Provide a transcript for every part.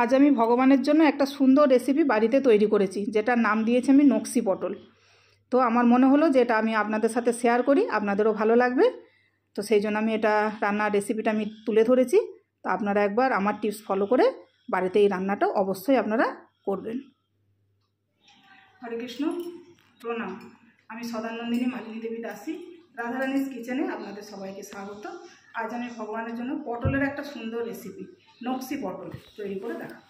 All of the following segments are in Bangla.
আজ আমি ভগবানের জন্য একটা সুন্দর রেসিপি বাড়িতে তৈরি করেছি, যেটার নাম দিয়েছি আমি নকশি পটল। তো আমার মনে হলো যে এটা আমি আপনাদের সাথে শেয়ার করি, আপনাদেরও ভালো লাগবে। তো সেই জন্য আমি এটা রান্নার রেসিপিটা আমি তুলে ধরেছি। তো আপনারা একবার আমার টিপস ফলো করে বাড়িতে এই রান্নাটা অবশ্যই আপনারা করবেন। হরে কৃষ্ণ, প্রণাম। আমি সদানন্দিনী মালিনী দেবী দাসী, রাধারানীস কিচেনে আপনাদের সবাইকে স্বাগত। আজ আমি ভগবানের জন্য পটলের একটা সুন্দর রেসিপি নকশি পটল তৈরি করে দেখাবো।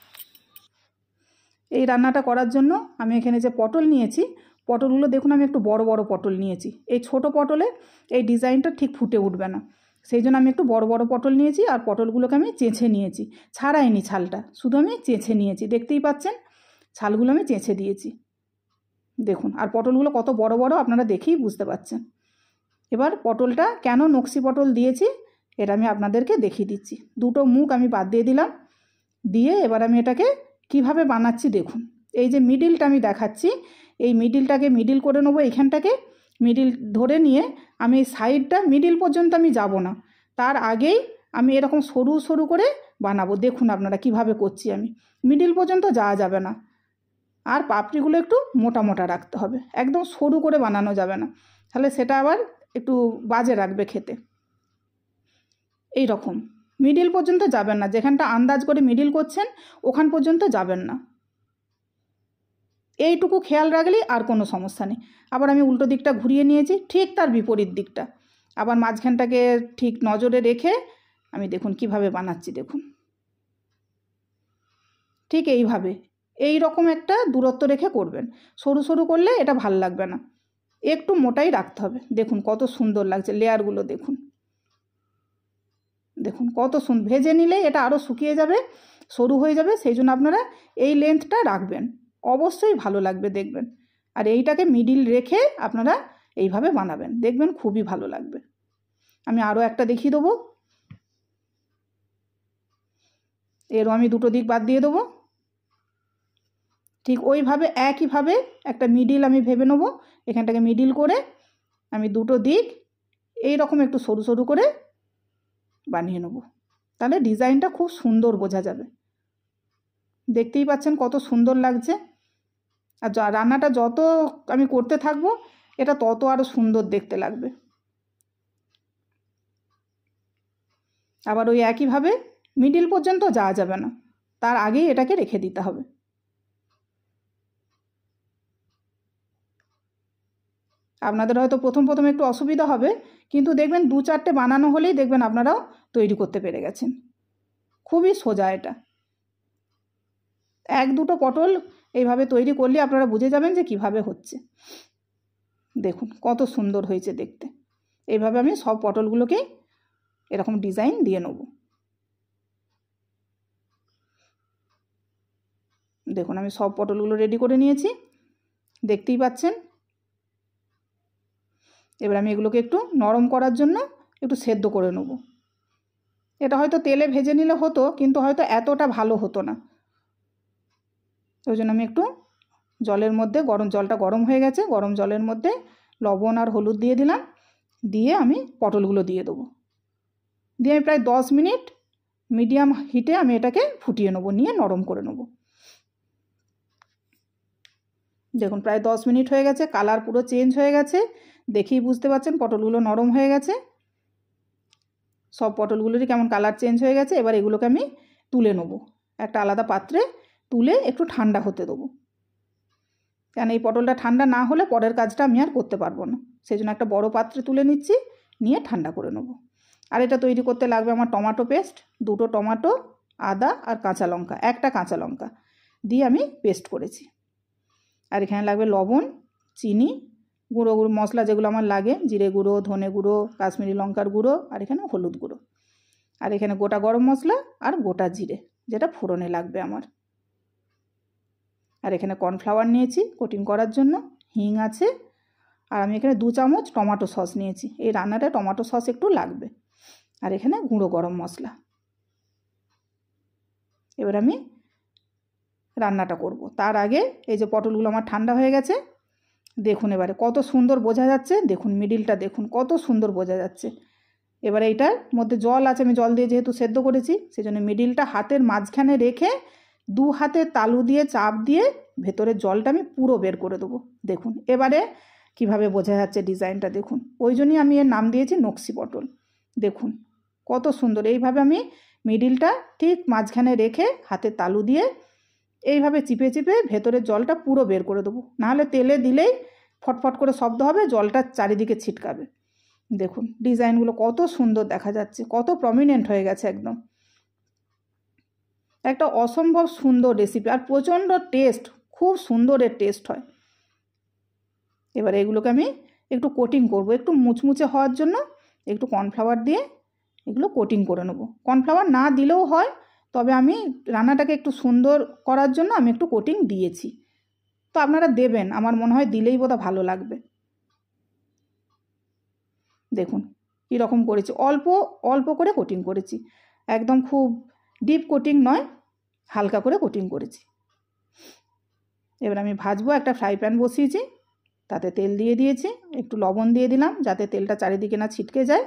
এই রান্নাটা করার জন্য আমি এখানে যে পটল নিয়েছি, পটলগুলো দেখুন আমি একটু বড় বড় পটল নিয়েছি। এই ছোট পটলে এই ডিজাইনটা ঠিক ফুটে উঠবে না, সেই জন্য আমি একটু বড় বড় পটল নিয়েছি। আর পটলগুলোকে আমি চেঁচে নিয়েছি, ছাড়াইনি ছালটা, শুধু আমি চেঁচে নিয়েছি। দেখতেই পাচ্ছেন ছালগুলো আমি চেঁচে দিয়েছি, দেখুন। আর পটলগুলো কত বড় বড় আপনারা দেখেই বুঝতে পাচ্ছেন। এবার পটলটা কেন নকশি পটল দিয়েছি এটা আমি আপনাদেরকে দেখিয়ে দিচ্ছি। দুটো মুখ আমি বাদ দিয়ে দিলাম, দিয়ে এবার আমি এটাকে কিভাবে বানাচ্ছি দেখুন। এই যে মিডিলটা আমি দেখাচ্ছি, এই মিডিলটাকে মিডিল করে নেবো। এইখানটাকে মিডিল ধরে নিয়ে আমি এই সাইডটা মিডিল পর্যন্ত আমি যাব না, তার আগেই আমি এরকম সরু সরু করে বানাবো। দেখুন আপনারা কিভাবে করছি আমি, মিডিল পর্যন্ত যাওয়া যাবে না। আর পাপড়িগুলো একটু মোটা মোটা রাখতে হবে, একদম সরু করে বানানো যাবে না, তাহলে সেটা আবার একটু বাজে রাখবে খেতে। এই রকম মিডিল পর্যন্ত যাবেন না, যেখানটা আন্দাজ করে মিডিল করছেন ওখান পর্যন্ত যাবেন না। এইটুকু খেয়াল রাখলেই আর কোনো সমস্যা নেই। আবার আমি উল্টো দিকটা ঘুরিয়ে নিয়েছি, ঠিক তার বিপরীত দিকটা। আবার মাঝখানটাকে ঠিক নজরে রেখে আমি দেখুন কিভাবে বানাচ্ছি দেখুন। ঠিক এইভাবে এই রকম একটা দূরত্ব রেখে করবেন। সরু সরু করলে এটা ভাল লাগবে না, একটু মোটাই রাখতে হবে। দেখুন কত সুন্দর লাগছে লেয়ারগুলো, দেখুন দেখুন কত সুন্দর। ভেজে নিলে এটা আরও শুকিয়ে যাবে, সরু হয়ে যাবে, সেই জন্য আপনারা এই লেন্থটা রাখবেন, অবশ্যই ভালো লাগবে দেখবেন। আর এইটাকে মিডিল রেখে আপনারা এইভাবে বানাবেন, দেখবেন খুবই ভালো লাগবে। আমি আরও একটা দেখিয়ে দেবো, এরও আমি দুটো দিক বাদ দিয়ে দেবো। ঠিক ওইভাবে একইভাবে একটা মিডিল আমি ভেবে নেবো, এখানটাকে মিডিল করে আমি দুটো দিক এই রকম একটু সরু সরু করে বানিয়ে নেব, তাহলে ডিজাইনটা খুব সুন্দর বোঝা যাবে। দেখতেই পাচ্ছেন কত সুন্দর লাগছে। আর রান্নাটা যত আমি করতে থাকবো এটা তত আরও সুন্দর দেখতে লাগবে। আবার ওই একইভাবে মিডিল পর্যন্ত যাওয়া যাবে না, তার আগেই এটাকে রেখে দিতে হবে। আপনাদের হয়তো প্রথম প্রথম একটু অসুবিধা হবে, কিন্তু দেখবেন দু চারটে বানানো হলেই দেখবেন আপনারাও তৈরি করতে পেরে গেছেন। খুবই সোজা এটা। এক দুটো পটল এইভাবে তৈরি করলে আপনারা বুঝে যাবেন যে কিভাবে হচ্ছে। দেখুন কত সুন্দর হয়েছে দেখতে। এইভাবে আমি সব পটলগুলোকে এরকম ডিজাইন দিয়ে নেব। দেখুন আমি সব পটলগুলো রেডি করে নিয়েছি, দেখতেই পাচ্ছেন। এবার আমি এগুলোকে একটু নরম করার জন্য একটু সেদ্ধ করে নেব। এটা হয়তো তেলে ভেজে নিলে হতো, কিন্তু হয়তো এতটা ভালো হতো না। ওই জন্য আমি একটু জলের মধ্যে, জলটা গরম হয়ে গেছে, গরম জলের মধ্যে লবণ আর হলুদ দিয়ে দিলাম, দিয়ে আমি পটলগুলো দিয়ে দেবো। দিয়ে আমি প্রায় 10 মিনিট মিডিয়াম হিটে আমি এটাকে ফুটিয়ে নেবো, নিয়ে নরম করে নেব। দেখুন প্রায় 10 মিনিট হয়ে গেছে, কালার পুরো চেঞ্জ হয়ে গেছে, দেখেই বুঝতে পারছেন পটলগুলো নরম হয়ে গেছে। সব পটলগুলোরই কেমন কালার চেঞ্জ হয়ে গেছে। এবার এগুলোকে আমি তুলে নেব, একটা আলাদা পাত্রে তুলে একটু ঠান্ডা হতে দেবো। কেন এই পটলটা ঠান্ডা না হলে পরের কাজটা আমি আর করতে পারবো না, সেই জন্য একটা বড় পাত্রে তুলে নিচ্ছি, নিয়ে ঠান্ডা করে নেব। আর এটা তৈরি করতে লাগবে আমার টমেটো পেস্ট, দুটো টমেটো, আদা আর কাঁচা লঙ্কা, একটা কাঁচা লঙ্কা দিয়ে আমি পেস্ট করেছি। আর এখানে লাগবে লবণ, চিনি, গুঁড়ো গুঁড়ো মশলা যেগুলো আমার লাগে, জিরে গুঁড়ো, ধনে গুঁড়ো, কাশ্মীরি লঙ্কার গুঁড়ো, আর এখানে হলুদ গুঁড়ো, আর এখানে গোটা গরম মশলা আর গোটা জিরে, যেটা ফোড়নে লাগবে আমার। আর এখানে কর্নফ্লাওয়ার নিয়েছি কোটিং করার জন্য, হিং আছে, আর আমি এখানে 2 চামচ টমেটো সস নিয়েছি। এই রান্নাটা টমেটো সস একটু লাগবে। আর এখানে গুঁড়ো গরম মশলা। এবার আমি রান্নাটা করব, তার আগে এই যে পটলগুলো আমার ঠান্ডা হয়ে গেছে, দেখুন এবারে কত সুন্দর বোঝা যাচ্ছে। দেখুন মিডিলটা দেখুন কত সুন্দর বোঝা যাচ্ছে। এবারে এইটার মধ্যে জল আছে, আমি জল দিয়ে যেহেতু সেদ্ধ করেছি, সেই জন্য মিডিলটা হাতের মাঝখানে রেখে 2 হাতে তালু দিয়ে চাপ দিয়ে ভেতরের জলটা আমি পুরো বের করে দেবো। দেখুন এবারে কিভাবে বোঝা যাচ্ছে ডিজাইনটা দেখুন, ওই জন্যই আমি এর নাম দিয়েছি নকশি পটল। দেখুন কত সুন্দর। এইভাবে আমি মিডিলটা ঠিক মাঝখানে রেখে হাতে তালু দিয়ে এইভাবে চিপে চিপে ভেতরের জলটা পুরো বের করে দেবো, নাহলে তেলে দিলেই ফটফট করে শব্দ হবে, জলটা চারিদিকে ছিটকাবে। দেখুন ডিজাইনগুলো কত সুন্দর দেখা যাচ্ছে, কত প্রমিনেন্ট হয়ে গেছে একদম। একটা অসম্ভব সুন্দর রেসিপি আর প্রচণ্ড টেস্ট, খুব সুন্দর এর টেস্ট হয়। এবার এগুলোকে আমি একটু কোটিং করব, একটু মুচমুচে হওয়ার জন্য একটু কর্নফ্লাওয়ার দিয়ে এগুলো কোটিং করে নেব। কর্নফ্লাওয়ার না দিলেও হয়, তবে আমি রান্নাটাকে একটু সুন্দর করার জন্য আমি একটু কোটিং দিয়েছি। তো আপনারা দেবেন, আমার মনে হয় দিলেই বোধহয় ভালো লাগবে। দেখুন কীরকম করেছি, অল্প অল্প করে কোটিং করেছি, একদম খুব ডিপ কোটিং নয়, হালকা করে কোটিং করেছি। এবার আমি ভাজবো। একটা ফ্রাই প্যান বসিয়েছি, তাতে তেল দিয়ে দিয়েছি, একটু লবণ দিয়ে দিলাম যাতে তেলটা চারিদিকে না ছিটকে যায়।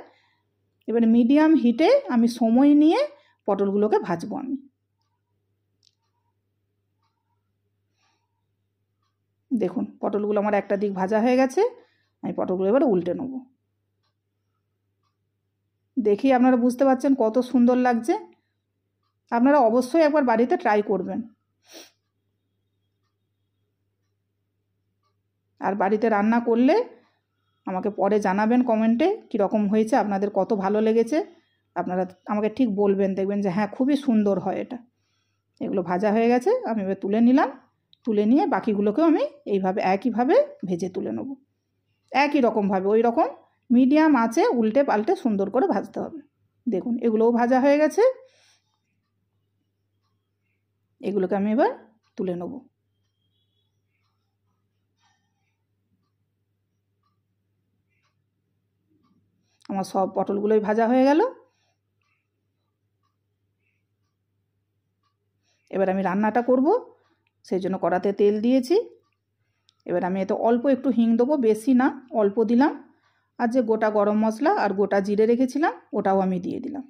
এবার মিডিয়াম হিটে আমি সময় নিয়ে পটলগুলোকে ভাজবো। আমি দেখুন পটলগুলো আমার একটা দিক ভাজা হয়ে গেছে, আমি পটলগুলো এবার উল্টে নেব। দেখি আপনারা বুঝতে পারছেন কত সুন্দর লাগছে। আপনারা অবশ্যই একবার বাড়িতে ট্রাই করবেন, আর বাড়িতে রান্না করলে আমাকে পরে জানাবেন কমেন্টে কীরকম হয়েছে, আপনাদের কত ভালো লেগেছে। আপনারা আমাকে ঠিক বলবেন, দেখবেন যে হ্যাঁ খুবই সুন্দর হয় এটা। এগুলো ভাজা হয়ে গেছে, আমি এবার তুলে নিলাম। তুলে নিয়ে বাকিগুলোকেও আমি এইভাবে একইভাবে ভেজে তুলে নেব, একই রকমভাবে ওই রকম মিডিয়াম আঁচে উল্টে পাল্টে সুন্দর করে ভাজতে হবে। দেখুন এগুলোও ভাজা হয়ে গেছে, এগুলোকে আমি এবার তুলে নেব। আমার সব পটলগুলোই ভাজা হয়ে গেল। এবার আমি রান্নাটা করব, সেই জন্য কড়াতে তেল দিয়েছি। এবার আমি এতে অল্প একটু হিং দেবো, বেশি না, অল্প দিলাম। আর যে গোটা গরম মশলা আর গোটা জিরে রেখেছিলাম ওটাও আমি দিয়ে দিলাম।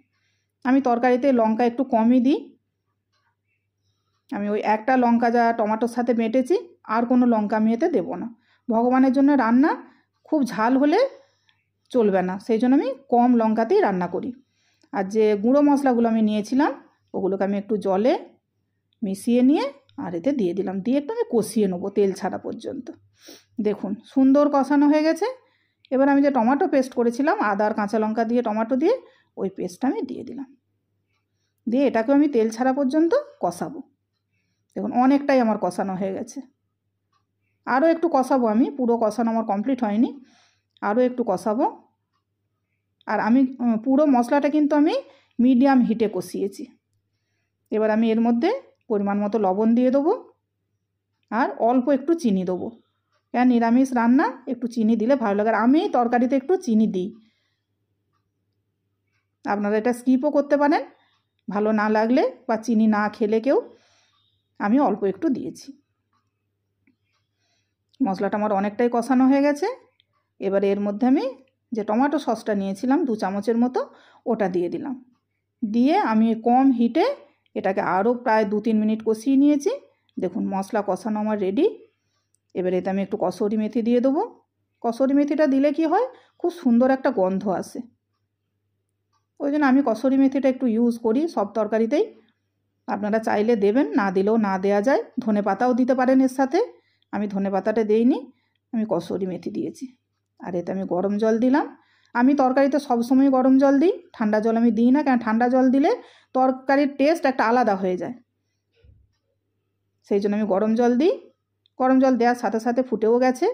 আমি তরকারিতে লঙ্কা একটু কমই দিই, আমি ওই একটা লঙ্কা যা টমেটোর সাথে বেটেছি, আর কোনো লঙ্কা আমি এতে দেবো না। ভগবানের জন্য রান্না, খুব ঝাল হলে চলবে না, সেই জন্য আমি কম লঙ্কাতেই রান্না করি। আর যে গুঁড়ো মশলাগুলো আমি নিয়েছিলাম ওগুলোকে আমি একটু জলে মিশিয়ে নিয়ে আর এতে দিয়ে দিলাম, দিয়ে একটু আমি কষিয়ে নেবো তেল ছাড়া পর্যন্ত। দেখুন সুন্দর কষানো হয়ে গেছে। এবার আমি যে টমেটো পেস্ট করেছিলাম আদা আর কাঁচা লঙ্কা দিয়ে টমেটো দিয়ে, ওই পেস্টটা আমি দিয়ে দিলাম, দিয়ে এটাকেও আমি তেল ছাড়া পর্যন্ত কষাবো। দেখুন অনেকটাই আমার কষানো হয়ে গেছে, আরও একটু কষাবো, আমি পুরো কষানো আমার কমপ্লিট হয়নি, আরও একটু কষাবো। আর আমি পুরো মশলাটা কিন্তু আমি মিডিয়াম হিটে কষিয়েছি। এবার আমি এর মধ্যে পরিমাণ মতো লবণ দিয়ে দেবো আর অল্প একটু চিনি দেবো, কেন নিরামিষ রান্না একটু চিনি দিলে ভালো লাগে। আর আমি তরকারিতে একটু চিনি দিই, আপনারা এটা স্কিপও করতে পারেন, ভালো না লাগলে বা চিনি না খেলে কেউ, আমি অল্প একটু দিয়েছি। মশলাটা আমার অনেকটাই কষানো হয়ে গেছে। এবারে এর মধ্যে আমি যে টমেটো সসটা নিয়েছিলাম 2 চামচের মতো, ওটা দিয়ে দিলাম, দিয়ে আমি কম হিটে এটাকে আরও প্রায় 2-3 মিনিট কষিয়ে নিয়েছি। দেখুন মশলা কষানো আমার রেডি। এবারে এতে আমি একটু কসুরি মেথি দিয়ে দেবো। কসুরি মেথিটা দিলে কি হয়, খুব সুন্দর একটা গন্ধ আসে, ওই জন্য আমি কসুরি মেথিটা একটু ইউজ করি সব তরকারিতেই। আপনারা চাইলে দেবেন, না দিলেও না দেওয়া যায়, ধনে পাতাও দিতে পারেন এর সাথে। আমি ধনে পাতাটা দেইনি, আমি কসুরি মেথি দিয়েছি। আর এতে আমি গরম জল দিলাম। আমি তরকারিতে সবসময় গরম জল দিই, ঠান্ডা জল আমি দিই না, কারণ ঠান্ডা জল দিলে তরকারির টেস্ট একটা আলাদা হয়ে যায়, সেই জন্য আমি গরম জল দিই। গরম জল দেওয়ার সাথে সাথে ফুটেও গেছে।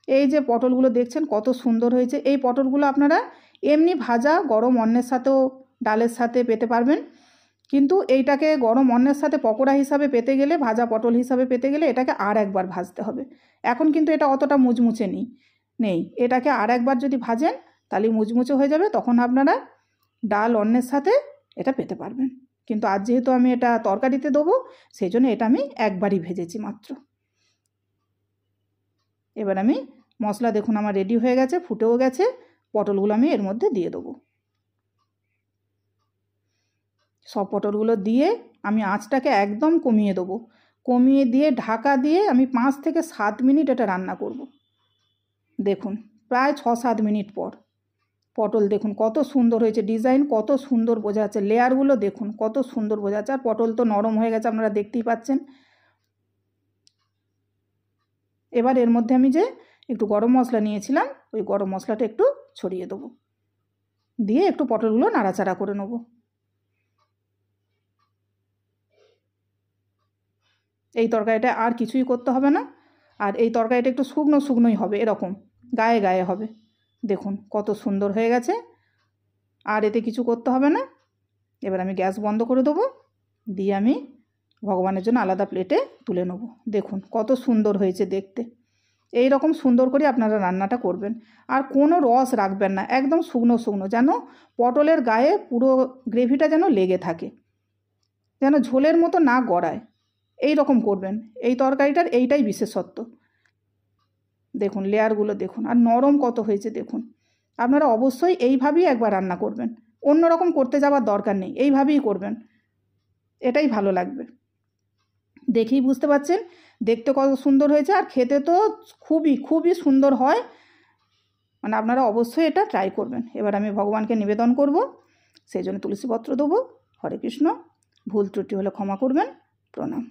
এই যে পটলগুলো দেখছেন কত সুন্দর হয়েছে, এই পটলগুলো আপনারা এমনি ভাজা গরম অন্নের সাথেও ডালের সাথে পেতে পারবেন, কিন্তু এইটাকে গরম অন্নের সাথে পকোড়া হিসাবে পেতে গেলে, ভাজা পটল হিসাবে পেতে গেলে এটাকে আর একবার ভাজতে হবে। এখন কিন্তু এটা অতটা মুচমুচে নেই, এটাকে আর একবার যদি ভাজেন তাহলে মুচমুচে হয়ে যাবে, তখন আপনারা ডাল অন্নের সাথে এটা পেতে পারবেন। কিন্তু আজ যেহেতু আমি এটা তরকারিতে দেবো, সেই জন্য এটা আমি একবারই ভেজেছি মাত্র। এবার আমি মশলা দেখুন আমার রেডি হয়ে গেছে, ফুটেও গেছে, পটলগুলো আমি এর মধ্যে দিয়ে দেবো। সব পটলগুলো দিয়ে আমি আঁচটাকে একদম কমিয়ে দেবো, কমিয়ে দিয়ে ঢাকা দিয়ে আমি 5 থেকে 7 মিনিট এটা রান্না করব। দেখুন প্রায় 6-7 মিনিট পর পটল দেখুন কত সুন্দর হয়েছে, ডিজাইন কত সুন্দর বোঝা যাচ্ছে, লেয়ারগুলো দেখুন কত সুন্দর বোঝা যাচ্ছে। আর পটল তো নরম হয়ে গেছে, আপনারা দেখতেই পাচ্ছেন। এবার এর মধ্যে আমি যে একটু গরম মশলা নিয়েছিলাম, ওই গরম মশলাটা একটু ছড়িয়ে দেবো, দিয়ে একটু পটলগুলো নাড়াচাড়া করে নেব। এই তরকারিটা আর কিছুই করতে হবে না, আর এই তরকারিটা একটু শুকনো শুকনোই হবে, এরকম গায়ে গায়ে হবে। দেখুন কত সুন্দর হয়ে গেছে, আর এতে কিছু করতে হবে না। এবার আমি গ্যাস বন্ধ করে দেবো, দিয়ে আমি ভগবানের জন্য আলাদা প্লেটে তুলে নেব। দেখুন কত সুন্দর হয়েছে দেখতে। এই রকম সুন্দর করে আপনারা রান্নাটা করবেন, আর কোনো রস রাখবেন না, একদম শুকনো শুকনো, যেন পটলের গায়ে পুরো গ্রেভিটা যেন লেগে থাকে, যেন ঝোলের মতো না গড়ায়, এই রকম করবেন। এই তরকারিটার এইটাই বিশেষত্ব। দেখুন লেয়ারগুলো দেখুন, আর নরম কত হয়েছে দেখুন। আপনারা অবশ্যই এইভাবেই একবার রান্না করবেন, অন্য রকম করতে যাওয়ার দরকার নেই, এইভাবেই করবেন, এটাই ভালো লাগবে। দেখেই বুঝতে পারছেন দেখতে কত সুন্দর হয়েছে, আর খেতে তো খুবই খুবই সুন্দর হয়। মানে আপনারা অবশ্যই এটা ট্রাই করবেন। এবার আমি ভগবানকে নিবেদন করব, সেই জন্য তুলসীপত্র দেবো। হরে কৃষ্ণ। ভুল ত্রুটি হলে ক্ষমা করবেন। প্রণাম।